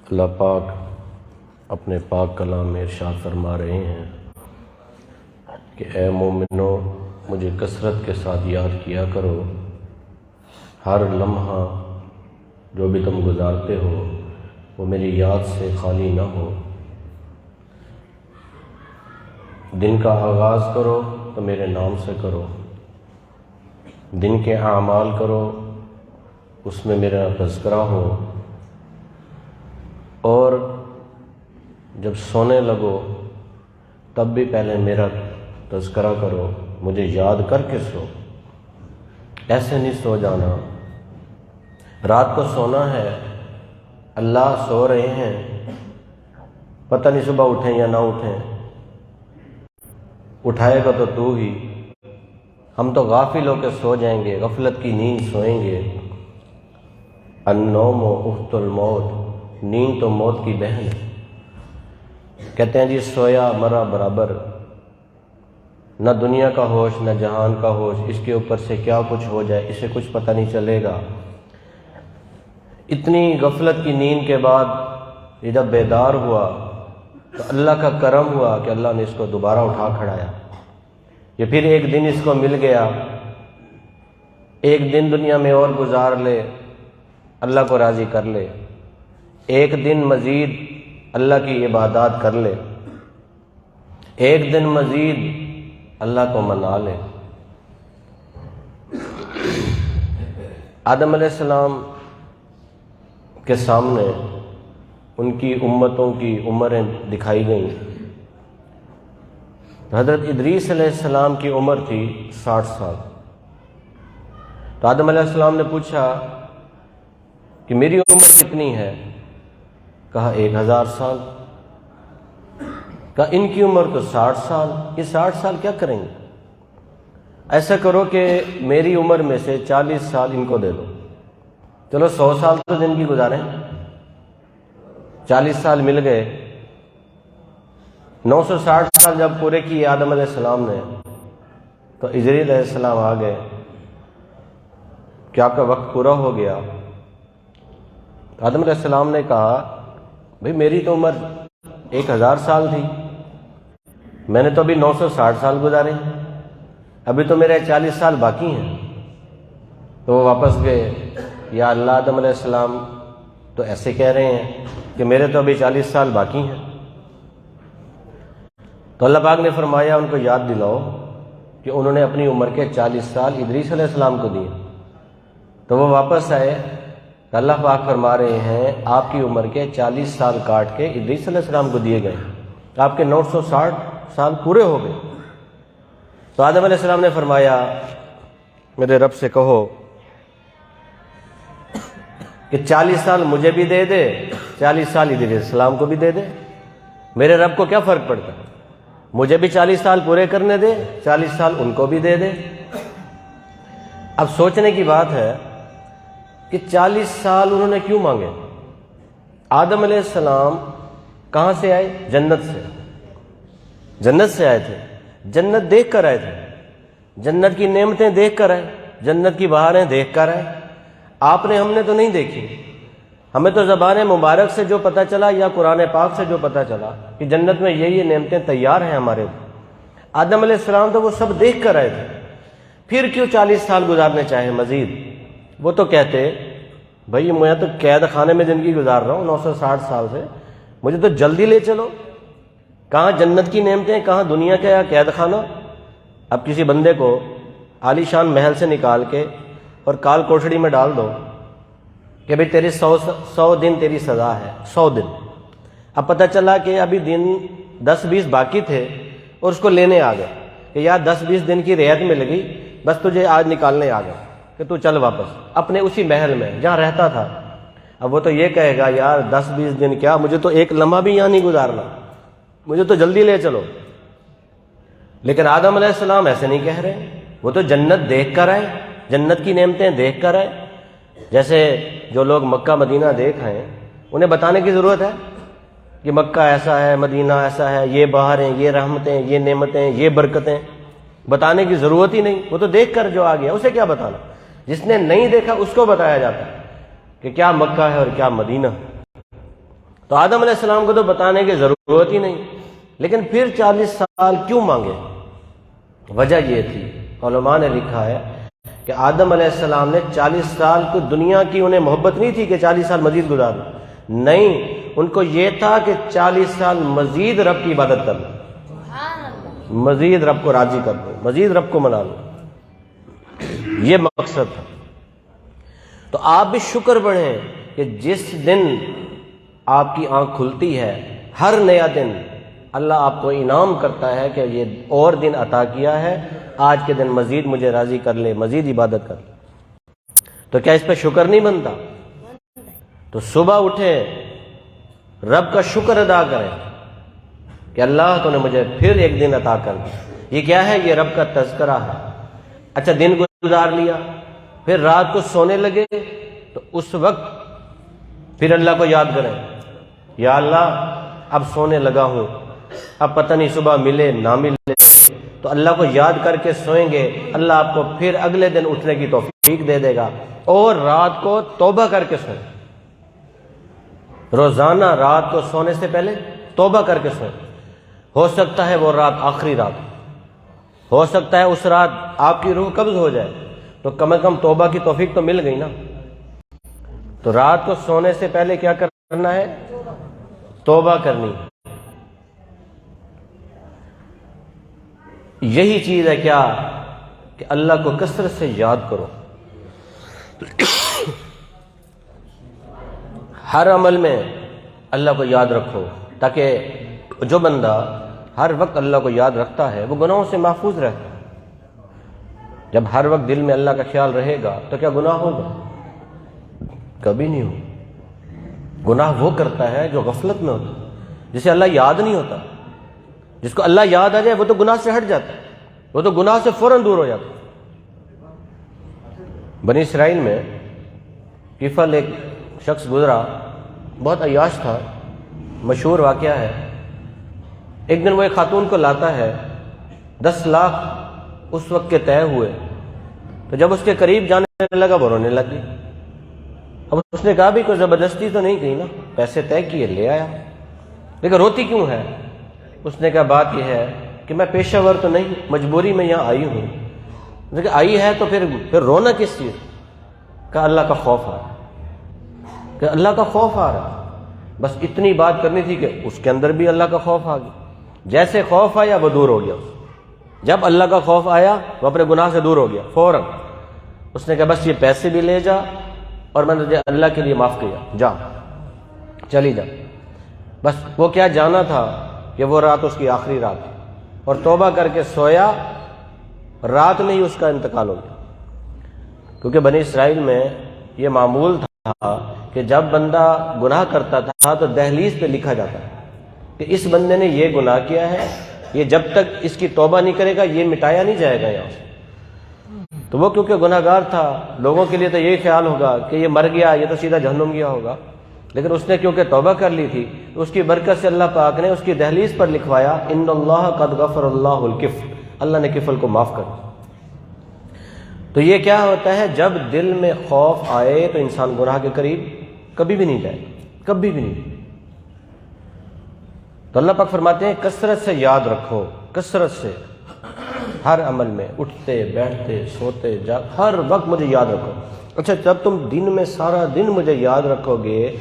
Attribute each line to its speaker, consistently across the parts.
Speaker 1: اللہ پاک اپنے پاک کلام میں ارشاد فرما رہے ہیں کہ اے مومنو مجھے کثرت کے ساتھ یاد کیا کرو، ہر لمحہ جو بھی تم گزارتے ہو وہ میری یاد سے خالی نہ ہو۔ دن کا آغاز کرو تو میرے نام سے کرو، دن کے اعمال کرو اس میں میرا تذکرہ ہو، اور جب سونے لگو تب بھی پہلے میرا تذکرہ کرو، مجھے یاد کر کے سو۔ ایسے نہیں سو جانا، رات کو سونا ہے، اللہ سو رہے ہیں، پتہ نہیں صبح اٹھیں یا نہ اٹھیں، اٹھائے گا تو تو ہی۔ ہم تو غافل ہو کے سو جائیں گے، غفلت کی نیند سوئیں گے۔ النوم اخت الموت، نیند تو موت کی بہن ہے۔ کہتے ہیں جی سویا مرا برابر، نہ دنیا کا ہوش نہ جہان کا ہوش، اس کے اوپر سے کیا کچھ ہو جائے اسے کچھ پتہ نہیں چلے گا۔ اتنی غفلت کی نیند کے بعد یہ جب بیدار ہوا تو اللہ کا کرم ہوا کہ اللہ نے اس کو دوبارہ اٹھا کھڑایا۔ یہ پھر ایک دن اس کو مل گیا، ایک دن دنیا میں اور گزار لے، اللہ کو راضی کر لے، ایک دن مزید اللہ کی عبادات کر لے، ایک دن مزید اللہ کو منا لے۔ آدم علیہ السلام کے سامنے ان کی امتوں کی عمریں دکھائی گئیں۔ حضرت ادریس علیہ السلام کی عمر تھی 60 سال۔ تو آدم علیہ السلام نے پوچھا کہ میری عمر کتنی ہے؟ کہا 1000 سال۔ کہا ان کی عمر تو 60 سال، یہ 60 سال کیا کریں گے؟ ایسا کرو کہ میری عمر میں سے 40 سال ان کو دے دو، چلو 100 سال تو زندگی گزاریں۔ 40 سال مل گئے، 960 سال جب پورے کیے آدم علیہ السلام نے تو اجریل علیہ السلام آ گئے کہ آپ کا وقت پورا ہو گیا۔ آدم علیہ السلام نے کہا بھئی میری تو عمر 1000 سال تھی، میں نے تو ابھی 960 سال گزارے، ابھی تو میرے 40 سال باقی ہیں۔ تو وہ واپس گئے، یا اللہ آدم علیہ السلام تو ایسے کہہ رہے ہیں کہ میرے تو ابھی 40 سال باقی ہیں۔ تو اللہ پاک نے فرمایا ان کو یاد دلاؤ کہ انہوں نے اپنی عمر کے 40 سال ادریس علیہ السلام کو دیے۔ تو وہ واپس آئے، اللہ پاک فرما رہے ہیں آپ کی عمر کے 40 سال کاٹ کے ادریس علیہ السلام کو دیے گئے، آپ کے 960 سال پورے ہو گئے۔ تو آدم علیہ السلام نے فرمایا میرے رب سے کہو کہ 40 سال مجھے بھی دے دے، 40 سال ادریس علیہ السلام کو بھی دے دے، میرے رب کو کیا فرق پڑتا ہے، مجھے بھی 40 سال پورے کرنے دے، 40 سال ان کو بھی دے دے۔ اب سوچنے کی بات ہے کہ 40 سال انہوں نے کیوں مانگے؟ آدم علیہ السلام کہاں سے آئے؟ جنت سے، جنت سے آئے تھے، جنت دیکھ کر آئے تھے، جنت کی نعمتیں دیکھ کر آئے، جنت کی بہاریں دیکھ کر آئے۔ آپ نے ہم نے تو نہیں دیکھی، ہمیں تو زبان مبارک سے جو پتہ چلا یا قرآن پاک سے جو پتہ چلا کہ جنت میں یہ نعمتیں تیار ہیں ہمارے۔ آدم علیہ السلام تو وہ سب دیکھ کر آئے تھے، پھر کیوں 40 سال گزارنے چاہے مزید؟ وہ تو کہتے بھائی میں تو قید خانے میں زندگی گزار رہا ہوں 960 سال سے، مجھے تو جلدی لے چلو۔ کہاں جنت کی نعمتیں، کہاں دنیا کا قید خانہ؟ اب کسی بندے کو عالی شان محل سے نکال کے اور کال کوٹڑی میں ڈال دو کہ بھئی تیری 100 دن تیری سزا ہے، 100 دن۔ اب پتہ چلا کہ ابھی دن 10-20 باقی تھے اور اس کو لینے آ گئے کہ یار 10-20 دن کی رعایت مل گئی، بس تجھے آج نکالنے آ گئے کہ تو چل واپس اپنے اسی محل میں جہاں رہتا تھا۔ اب وہ تو یہ کہے گا یار 10-20 دن کیا، مجھے تو ایک لمحہ بھی یہاں نہیں گزارنا، مجھے تو جلدی لے چلو۔ لیکن آدم علیہ السلام ایسے نہیں کہہ رہے، وہ تو جنت دیکھ کر آئے، جنت کی نعمتیں دیکھ کر آئے۔ جیسے جو لوگ مکہ مدینہ دیکھ آئے انہیں بتانے کی ضرورت ہے کہ مکہ ایسا ہے، مدینہ ایسا ہے، یہ بہاریں، یہ رحمتیں، یہ نعمتیں، یہ برکتیں، بتانے کی ضرورت ہی نہیں، وہ تو دیکھ کر جو آ گیا اسے کیا بتانا۔ جس نے نہیں دیکھا اس کو بتایا جاتا ہے۔ کہ کیا مکہ ہے اور کیا مدینہ. تو آدم علیہ السلام کو تو بتانے کی ضرورت ہی نہیں، لیکن پھر 40 سال کیوں مانگے؟ وجہ یہ تھی، علماء نے لکھا ہے کہ آدم علیہ السلام نے 40 سال کو دنیا کی انہیں محبت نہیں تھی کہ 40 سال مزید گزار لوں، نہیں، ان کو یہ تھا کہ 40 سال مزید رب کی عبادت کر لوں، مزید رب کو راضی کر لوں، مزید رب کو منا لوں، یہ مقصد تھا. تو آپ بھی شکر بڑھیں کہ جس دن آپ کی آنکھ کھلتی ہے، ہر نیا دن اللہ آپ کو انعام کرتا ہے کہ یہ اور دن عطا کیا ہے، آج کے دن مزید مجھے راضی کر لے، مزید عبادت کر لے. تو کیا اس پہ شکر نہیں بنتا؟ تو صبح اٹھیں، رب کا شکر ادا کریں کہ اللہ تو نے مجھے پھر ایک دن عطا کر دیا. یہ کیا ہے؟ یہ رب کا تذکرہ ہے. اچھا دن گزار لیا، پھر رات کو سونے لگے تو اس وقت پھر اللہ کو یاد کریں، یا اللہ اب سونے لگا ہوں، اب پتہ نہیں صبح ملے نہ ملے، تو اللہ کو یاد کر کے سوئیں گے، اللہ آپ کو پھر اگلے دن اٹھنے کی توفیق دے دے گا. اور رات کو توبہ کر کے سوئیں، روزانہ رات کو سونے سے پہلے توبہ کر کے سوئیں. ہو سکتا ہے وہ رات آخری رات، ہو سکتا ہے اس رات آپ کی روح قبض ہو جائے، تو کم از کم توبہ کی توفیق تو مل گئی نا. تو رات کو سونے سے پہلے کیا کرنا ہے؟ توبہ کرنی. یہی چیز ہے کیا کہ اللہ کو کثرت سے یاد کرو. ہر عمل میں اللہ کو یاد رکھو، تاکہ جو بندہ ہر وقت اللہ کو یاد رکھتا ہے وہ گناہوں سے محفوظ رہتا ہے. جب ہر وقت دل میں اللہ کا خیال رہے گا تو کیا گناہ ہوگا؟ کبھی نہیں ہوگا. گناہ وہ کرتا ہے جو غفلت میں ہوتا ہے، جسے اللہ یاد نہیں ہوتا. جس کو اللہ یاد آ جائے وہ تو گناہ سے ہٹ جاتا ہے، وہ تو گناہ سے فوراً دور ہو جاتا ہے. بنی اسرائیل میں کفل ایک شخص گزرا، بہت عیاش تھا، مشہور واقعہ ہے. ایک دن وہ ایک خاتون کو لاتا ہے، 10 لاکھ اس وقت کے طے ہوئے. تو جب اس کے قریب جانے لگا وہ رونے لگ گئی. اب اس نے کہا بھی کوئی زبردستی تو نہیں کی نا، پیسے طے کیے لے آیا، لیکن روتی کیوں ہے؟ اس نے کہا بات یہ ہے کہ میں پیشہ ور تو نہیں، مجبوری میں یہاں آئی ہوں. لیکن آئی ہے تو پھر رونا کس چیز؟ کہ اللہ کا خوف آ رہا، کہ اللہ کا خوف آ رہا. بس اتنی بات کرنی تھی کہ اس کے اندر بھی اللہ کا خوف آ گیا. جیسے خوف آیا وہ دور ہو گیا. جب اللہ کا خوف آیا وہ اپنے گناہ سے دور ہو گیا فوراً. اس نے کہا بس یہ پیسے بھی لے جا اور میں نے تجھے اللہ کے لیے معاف کیا، جا چلی جا. بس وہ کیا جانا تھا کہ وہ رات اس کی آخری رات تھی، اور توبہ کر کے سویا، رات میں ہی اس کا انتقال ہو گیا. کیونکہ بنی اسرائیل میں یہ معمول تھا کہ جب بندہ گناہ کرتا تھا تو دہلیز پہ لکھا جاتا کہ اس بندے نے یہ گناہ کیا ہے، یہ جب تک اس کی توبہ نہیں کرے گا یہ مٹایا نہیں جائے گا یہاں سے. تو وہ کیونکہ گناہ گار تھا، لوگوں کے لیے تو یہی خیال ہوگا کہ یہ مر گیا، یہ تو سیدھا جہنم گیا ہوگا. لیکن اس نے کیونکہ توبہ کر لی تھی تو اس کی برکت سے اللہ پاک نے اس کی دہلیز پر لکھوایا ان اللہ قد غفر اللہ الکفل، اللہ نے کفل کو معاف کر دیا. تو یہ کیا ہوتا ہے؟ جب دل میں خوف آئے تو انسان گناہ کے قریب کبھی بھی نہیں جائے، کبھی بھی نہیں. تو اللہ پاک فرماتے ہیں کثرت سے یاد رکھو، کثرت سے ہر عمل میں، اٹھتے بیٹھتے سوتے ہر وقت مجھے یاد رکھو. اچھا جب تم دن میں سارا دن مجھے یاد رکھو گے،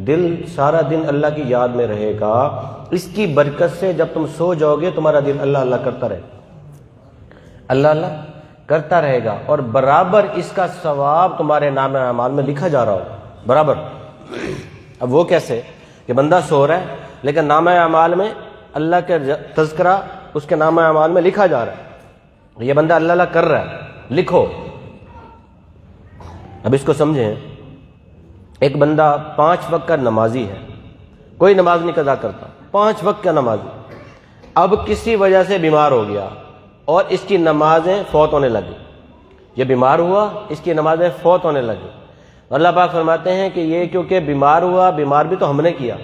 Speaker 1: دل سارا دن اللہ کی یاد میں رہے گا، اس کی برکت سے جب تم سو جاؤ گے تمہارا دل اللہ اللہ کرتا رہے گا، اللہ اللہ کرتا رہے گا، اور برابر اس کا ثواب تمہارے نام اعمال میں لکھا جا رہا ہو برابر. اب وہ کیسے کہ بندہ سو رہا ہے لیکن نام اعمال میں اللہ کے تذکرہ اس کے نام اعمال میں لکھا جا رہا ہے، یہ بندہ اللہ اللہ کر رہا ہے، لکھو. اب اس کو سمجھیں، ایک بندہ 5 وقت کا نمازی ہے، کوئی نماز نہیں قضا کرتا، 5 وقت کا نمازی، اب کسی وجہ سے بیمار ہو گیا اور اس کی نمازیں فوت ہونے لگی. یہ بیمار ہوا، اس کی نمازیں فوت ہونے لگی. اللہ پاک فرماتے ہیں کہ یہ کیونکہ بیمار ہوا، بیمار بھی تو ہم نے کیا،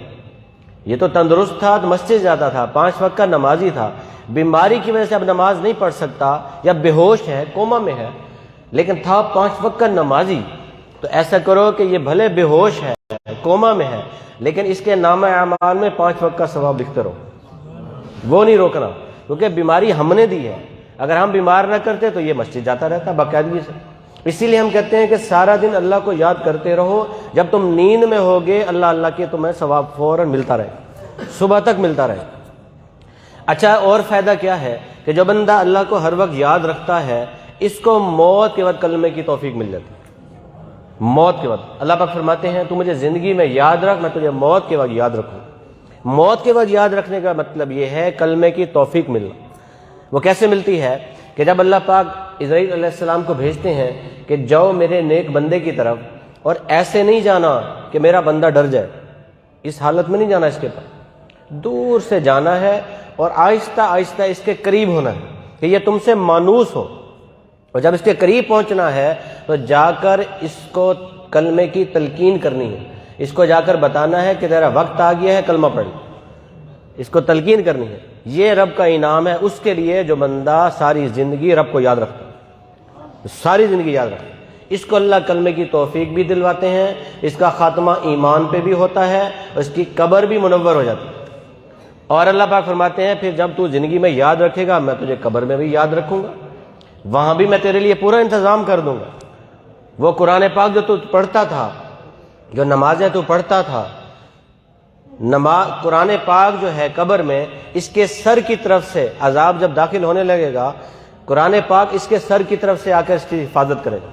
Speaker 1: یہ تو تندرست تھا تو مسجد جاتا تھا، 5 وقت کا نمازی تھا، بیماری کی وجہ سے اب نماز نہیں پڑھ سکتا یا بے ہوش ہے، کوما میں ہے، لیکن تھا 5 وقت کا نمازی. تو ایسا کرو کہ یہ بھلے بے ہوش ہے، کوما میں ہے، لیکن اس کے نامہ اعمال میں 5 وقت کا ثواب لکھتے رہو، وہ نہیں روکنا، کیونکہ بیماری ہم نے دی ہے۔ اگر ہم بیمار نہ کرتے تو یہ مسجد جاتا رہتا باقاعدگی سے۔ اسی لیے ہم کہتے ہیں کہ سارا دن اللہ کو یاد کرتے رہو، جب تم نیند میں ہوگے اللہ اللہ کے تمہیں ثواب فوراً ملتا رہے، صبح تک ملتا رہے۔ اچھا، اور فائدہ کیا ہے کہ جو بندہ اللہ کو ہر وقت یاد رکھتا ہے اس کو موت کے وقت کلمے کی توفیق مل جاتی ہے۔ موت کے وقت اللہ پاک فرماتے ہیں تو مجھے زندگی میں یاد رکھ، میں تجھے موت کے وقت یاد رکھوں۔ موت کے وقت یاد رکھنے کا مطلب یہ ہے کلمے کی توفیق ملنا۔ وہ کیسے ملتی ہے کہ جب اللہ پاک اسرائیل علیہ السلام کو بھیجتے ہیں کہ جاؤ میرے نیک بندے کی طرف، اور ایسے نہیں جانا کہ میرا بندہ ڈر جائے، اس حالت میں نہیں جانا، اس کے پاس دور سے جانا ہے اور آہستہ آہستہ اس کے قریب ہونا ہے کہ یہ تم سے مانوس ہو، اور جب اس کے قریب پہنچنا ہے تو جا کر اس کو کلمے کی تلقین کرنی ہے، اس کو جا کر بتانا ہے کہ تیرا وقت آ گیا ہے کلمہ پڑھ، اس کو تلقین کرنی ہے۔ یہ رب کا انعام ہے اس کے لیے جو بندہ ساری زندگی رب کو یاد رکھتا ہے، ساری زندگی یاد رکھتا ہے۔ اس کو اللہ کلمے کی توفیق بھی دلواتے ہیں، اس کا خاتمہ ایمان پہ بھی ہوتا ہے، اور اس کی قبر بھی منور ہو جاتی ہے۔ اور اللہ پاک فرماتے ہیں پھر جب تو زندگی میں یاد رکھے گا میں تجھے قبر میں بھی یاد رکھوں گا، وہاں بھی میں تیرے لیے پورا انتظام کر دوں گا۔ وہ قرآن پاک جو تو پڑھتا تھا، جو نمازیں تو پڑھتا تھا، قرآن پاک جو ہے قبر میں اس کے سر کی طرف سے عذاب جب داخل ہونے لگے گا، قرآن پاک اس کے سر کی طرف سے آ کر اس کی حفاظت کرے گا۔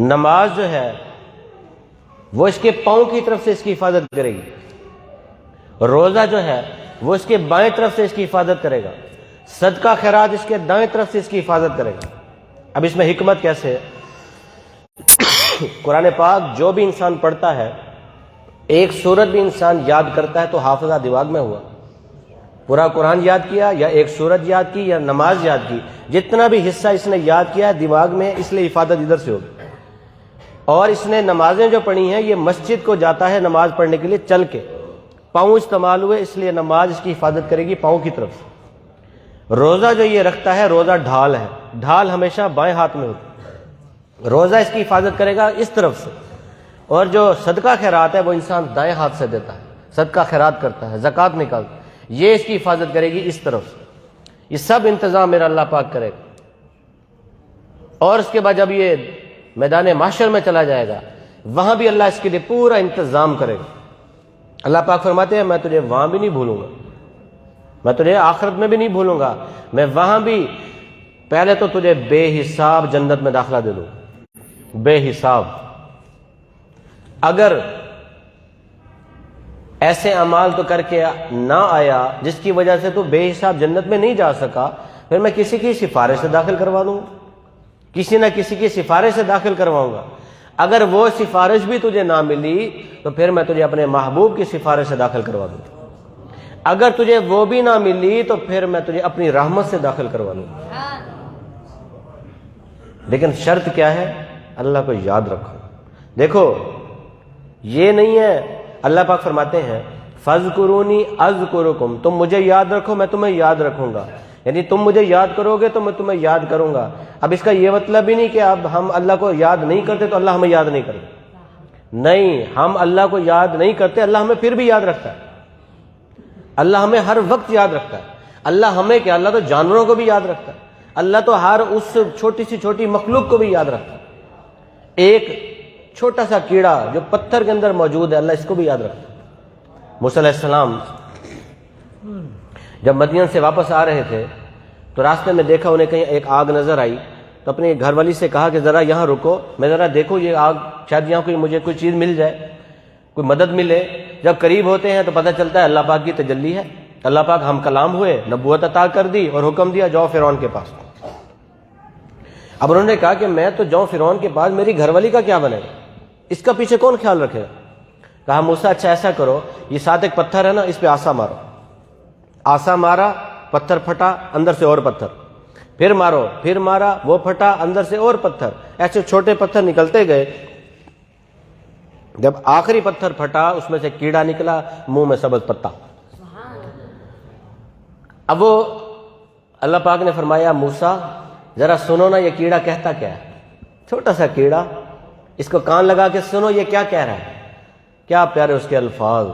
Speaker 1: نماز جو ہے وہ اس کے پاؤں کی طرف سے اس کی حفاظت کرے گی، روزہ جو ہے وہ اس کے بائیں طرف سے اس کی حفاظت کرے گا، صدقہ خیرات اس کے دائیں طرف سے اس کی حفاظت کرے گا۔ اب اس میں حکمت کیسے ہے؟ قرآن پاک جو بھی انسان پڑھتا ہے، ایک سورت بھی انسان یاد کرتا ہے تو حافظہ دماغ میں ہوا، پورا قرآن یاد کیا یا ایک سورت یاد کی یا نماز یاد کی، جتنا بھی حصہ اس نے یاد کیا ہے دماغ میں، اس لیے حفاظت ادھر سے ہوگی۔ اور اس نے نمازیں جو پڑھی ہیں یہ مسجد کو جاتا ہے نماز پڑھنے کے لیے چل کے، پاؤں استعمال ہوئے اس لیے نماز اس کی حفاظت کرے گی پاؤں کی طرف سے۔ روزہ جو یہ رکھتا ہے، روزہ ڈھال ہے، ڈھال ہمیشہ بائیں ہاتھ میں ہوتی ہے، روزہ اس کی حفاظت کرے گا اس طرف سے۔ اور جو صدقہ خیرات ہے وہ انسان دائیں ہاتھ سے دیتا ہے، صدقہ خیرات کرتا ہے، زکوٰۃ نکالتا ہے، یہ اس کی حفاظت کرے گی اس طرف سے۔ یہ سب انتظام میرا اللہ پاک کرے گا۔ اور اس کے بعد جب یہ میدان محشر میں چلا جائے گا وہاں بھی اللہ اس کے لیے پورا انتظام کرے گا۔ اللہ پاک فرماتے ہیں میں تجھے وہاں بھی نہیں بھولوں گا، میں تجھے آخرت میں بھی نہیں بھولوں گا، میں وہاں بھی پہلے تو تجھے بے حساب جنت میں داخلہ دے دوں، بے حساب۔ اگر ایسے اعمال تو کر کے نہ آیا جس کی وجہ سے تو بے حساب جنت میں نہیں جا سکا، پھر میں کسی کی سفارش سے داخل کروا دوں گا، کسی نہ کسی کی سفارش سے داخل کرواؤں گا۔ اگر وہ سفارش بھی تجھے نہ ملی تو پھر میں تجھے اپنے محبوب کی سفارش سے داخل کروا دوں گا۔ اگر تجھے وہ بھی نہ ملی تو پھر میں تجھے اپنی رحمت سے داخل کروا لوں گا۔ لیکن شرط کیا ہے؟ اللہ کو یاد رکھو۔ دیکھو یہ نہیں ہے، اللہ پاک فرماتے ہیں فَاذْكُرُونِي أَذْكُرُكُمْ، تم مجھے یاد رکھو میں تمہیں یاد رکھوں گا، یعنی تم مجھے یاد کرو گے تو میں تمہیں یاد کروں گا۔ اب اس کا یہ مطلب ہی نہیں کہ اب ہم اللہ کو یاد نہیں کرتے تو اللہ ہمیں یاد نہیں کرتا، نہیں، ہم اللہ کو یاد نہیں کرتے، اللہ ہمیں پھر بھی یاد رکھتا ہے، اللہ ہمیں ہر وقت یاد رکھتا ہے۔ اللہ ہمیں کیا، اللہ تو جانوروں کو بھی یاد رکھتا ہے، اللہ تو ہر اس چھوٹی سی چھوٹی مخلوق کو بھی یاد رکھتا ہے۔ ایک چھوٹا سا کیڑا جو پتھر کے اندر موجود ہے اللہ اس کو بھی یاد رکھتا ہے۔ موسیٰ علیہ السلام جب مدین سے واپس آ رہے تھے تو راستے میں دیکھا انہیں کہیں ایک آگ نظر آئی، تو اپنی گھر والی سے کہا کہ ذرا یہاں رکو، میں ذرا دیکھوں یہ آگ، شاید یہاں کوئی مجھے کوئی چیز مل جائے، کوئی مدد ملے۔ جب قریب ہوتے ہیں تو پتہ چلتا ہے اللہ پاک کی تجلی ہے، اللہ پاک ہم کلام ہوئے، نبوت عطا کر دی اور حکم دیا جاؤ فرعون کے پاس۔ اب انہوں نے کہا کہ میں تو جاؤں فرعون کے پاس، میری گھر والی کا کیا بنے گا، اس کا پیچھے کون خیال رکھے گا؟ کہا موسیٰ اچھا ایسا کرو، یہ ساتھ ایک پتھر ہے نا اس پہ آسا مارو۔ آسا مارا، پتھر پھٹا، اندر سے اور پتھر، پھر مارو، پھر مارا، وہ پھٹا، اندر سے اور پتھر، ایسے چھوٹے پتھر نکلتے گئے۔ جب آخری پتھر پھٹا اس میں سے کیڑا نکلا، منہ میں سبز پتا۔ اب وہ اللہ پاک نے فرمایا موسیٰ ذرا سنو نا یہ کیڑا کہتا کیا ہے۔ چھوٹا سا کیڑا، اس کو کان لگا کے سنو یہ کیا کہہ رہا ہے، کیا پیارے اس کے الفاظ۔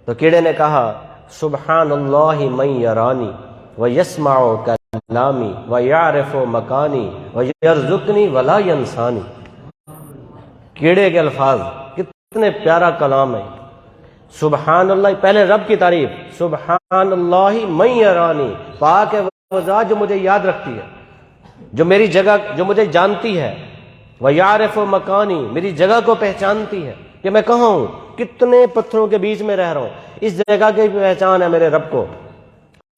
Speaker 1: تو کیڑے نے کہا سبحان اللہ من یرانی ویسمع کلامی ویعرف مکانی ویرزقنی ولا ینسانی۔ کیڑے کے الفاظ، کتنے پیارا کلام ہے۔ سبحان اللہ، پہلے رب کی تعریف، سبحان اللہ من یرانی، پاک ہے وہ ذات جو مجھے یاد رکھتی ہے، جو میری جگہ، جو مجھے جانتی ہے، وَيَعْرِفُ مَكَانِي، میری جگہ کو پہچانتی ہے کہ میں کہاں ہوں، کتنے پتھروں کے بیچ میں رہ رہا ہوں، اس جگہ کی پہچان ہے میرے رب کو۔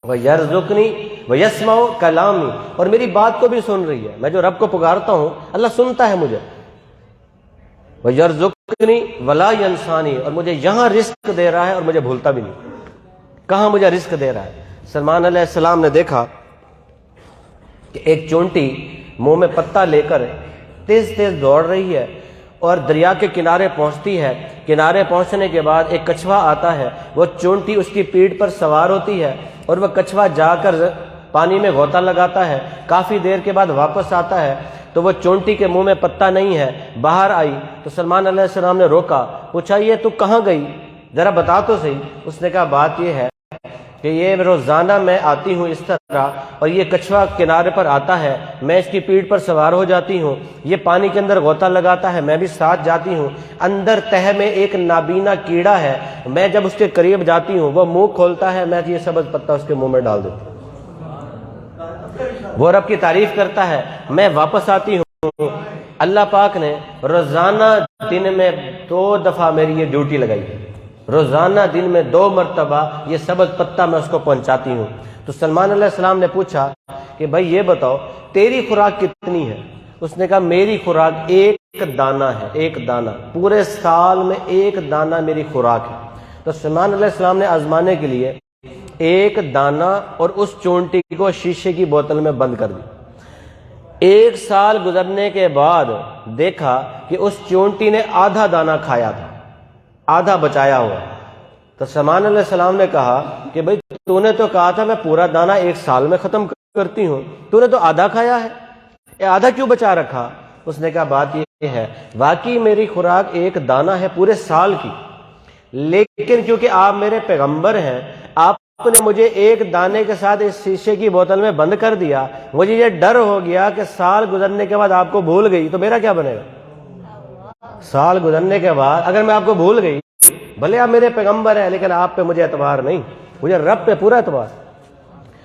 Speaker 1: وَيَرْزُقْنِي وَيَسْمَعُ كَلَامِي، اور میری بات کو بھی سن رہی ہے، میں جو رب کو پکارتا ہوں اللہ سنتا ہے مجھے۔ وَيَرْزُقْنِي وَلَا يَنْسَانِي، اور مجھے یہاں رزق دے رہا ہے اور مجھے بھولتا بھی نہیں، کہاں مجھے رزق دے رہا ہے۔ سلمان علیہ السلام نے دیکھا کہ ایک چونٹی منہ میں پتا لے کر تیز تیز دوڑ رہی ہے اور دریا کے کنارے پہنچتی ہے۔ کنارے پہنچنے کے بعد ایک کچھوا آتا ہے، وہ چونٹی اس کی پیٹھ پر سوار ہوتی ہے اور وہ کچھوا جا کر پانی میں غوطہ لگاتا ہے، کافی دیر کے بعد واپس آتا ہے تو وہ چونٹی کے منہ میں پتا نہیں ہے، باہر آئی تو سلمان علیہ السلام نے روکا، پوچھا یہ تو کہاں گئی، ذرا بتا تو صحیح۔ اس نے کہا بات یہ ہے کہ یہ روزانہ میں آتی ہوں اس طرح اور یہ کچھوا کنارے پر آتا ہے، میں اس کی پیٹھ پر سوار ہو جاتی ہوں، یہ پانی کے اندر غوطہ لگاتا ہے، میں بھی ساتھ جاتی ہوں، اندر تہ میں ایک نابینا کیڑا ہے، میں جب اس کے قریب جاتی ہوں وہ منہ کھولتا ہے، میں یہ سبز پتا اس کے منہ میں ڈال دیتی ہوں، وہ رب کی تعریف کرتا ہے، میں واپس آتی ہوں۔ اللہ پاک نے روزانہ دن میں 2 دفعہ میری یہ ڈیوٹی لگائی ہے، روزانہ دن میں 2 مرتبہ یہ سبز پتا میں اس کو پہنچاتی ہوں۔ تو سلمان علیہ السلام نے پوچھا کہ بھائی یہ بتاؤ تیری خوراک کتنی ہے؟ اس نے کہا میری خوراک 1 دانہ ہے، 1 دانہ، پورے سال میں 1 دانہ میری خوراک ہے۔ تو سلمان علیہ السلام نے آزمانے کے لیے 1 دانہ اور اس چونٹی کو شیشے کی بوتل میں بند کر دی۔ 1 سال گزرنے کے بعد دیکھا کہ اس چونٹی نے آدھا دانہ کھایا تھا، آدھا بچایا ہوا۔ تو سلمان علیہ السلام نے کہا کہ بھئی تو نے تو کہا تھا میں پورا دانہ 1 سال میں ختم کرتی ہوں، تو نے تو آدھا کھایا ہے، یہ آدھا کیوں بچا رکھا؟ اس نے کہا بات یہ ہے واقعی میری خوراک 1 دانہ ہے پورے سال کی، لیکن کیونکہ آپ میرے پیغمبر ہیں، آپ نے مجھے 1 دانے کے ساتھ اس شیشے کی بوتل میں بند کر دیا، مجھے یہ ڈر ہو گیا کہ سال گزرنے کے بعد آپ کو بھول گئی تو میرا کیا بنے گا؟ سال گزرنے کے بعد اگر میں آپ کو بھول گئی، بھلے آپ میرے پیغمبر ہیں لیکن آپ پہ مجھے اعتبار نہیں، مجھے رب پہ پورا اعتبار،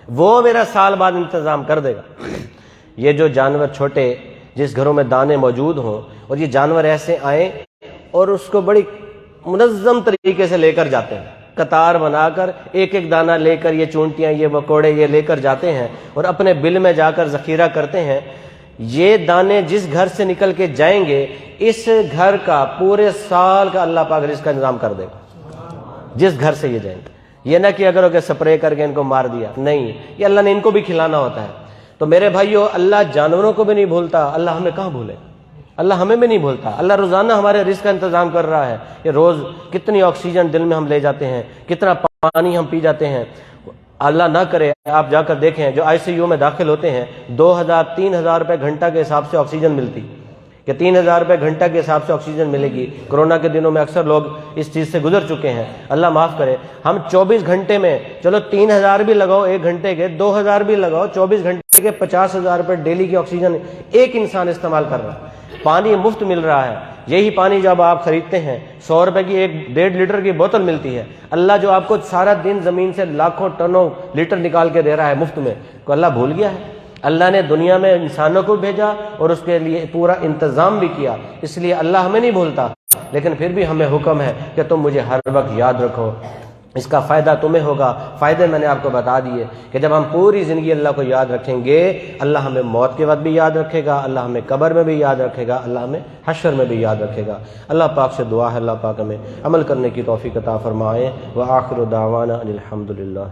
Speaker 1: وہ میرا سال بعد انتظام کر دے گا۔ یہ جو جانور چھوٹے جس گھروں میں دانے موجود ہوں اور یہ جانور ایسے آئیں اور اس کو بڑی منظم طریقے سے لے کر جاتے ہیں، قطار بنا کر 1 دانہ لے کر، یہ چونٹیاں یہ مکوڑے یہ لے کر جاتے ہیں اور اپنے بل میں جا کر ذخیرہ کرتے ہیں۔ یہ دانے جس گھر سے نکل کے جائیں گے اس گھر کا پورے سال کا اللہ پاک رزق کا انتظام کر دے گا، جس گھر سے یہ جائیں گے۔ یہ نہ کہ اگر سپرے کر کے ان کو مار دیا، نہیں، یہ اللہ نے ان کو بھی کھلانا ہوتا ہے۔ تو میرے بھائیو، اللہ جانوروں کو بھی نہیں بھولتا، اللہ ہمیں کہاں بھولے، اللہ ہمیں بھی نہیں بھولتا۔ اللہ روزانہ ہمارے رزق کا انتظام کر رہا ہے، یہ روز کتنی آکسیجن دل میں ہم لے جاتے ہیں، کتنا پانی ہم پی جاتے ہیں۔ اللہ نہ کرے آپ جا کر دیکھیں جو ICU میں داخل ہوتے ہیں 2000-3000 روپے گھنٹہ کے حساب سے آکسیجن ملتی، کہ 3000 روپے گھنٹہ کے حساب سے آکسیجن ملے گی۔ کرونا کے دنوں میں اکثر لوگ اس چیز سے گزر چکے ہیں، اللہ معاف کرے۔ ہم 24 گھنٹے میں، چلو 3000 بھی لگاؤ 1 گھنٹے کے، 2000 بھی لگاؤ، 24 گھنٹے کے 50,000 روپے ڈیلی کی آکسیجن ایک انسان استعمال کر رہا ہے۔ پانی مفت مل رہا ہے، یہی پانی جب آپ خریدتے ہیں 100 روپے کی 1.5 لیٹر کی بوتل ملتی ہے، اللہ جو آپ کو سارا دن زمین سے لاکھوں ٹنوں لیٹر نکال کے دے رہا ہے مفت میں، تو اللہ بھول گیا ہے؟ اللہ نے دنیا میں انسانوں کو بھیجا اور اس کے لیے پورا انتظام بھی کیا، اس لیے اللہ ہمیں نہیں بھولتا، لیکن پھر بھی ہمیں حکم ہے کہ تم مجھے ہر وقت یاد رکھو۔ اس کا فائدہ تمہیں ہوگا۔ فائدے میں نے آپ کو بتا دیے کہ جب ہم پوری زندگی اللہ کو یاد رکھیں گے، اللہ ہمیں موت کے وقت بھی یاد رکھے گا، اللہ ہمیں قبر میں بھی یاد رکھے گا، اللہ ہمیں حشر میں بھی یاد رکھے گا۔ اللہ پاک سے دعا ہے اللہ پاک ہمیں عمل کرنے کی توفیق عطا فرمائے۔ وآخر دعوانا ان الحمد للہ۔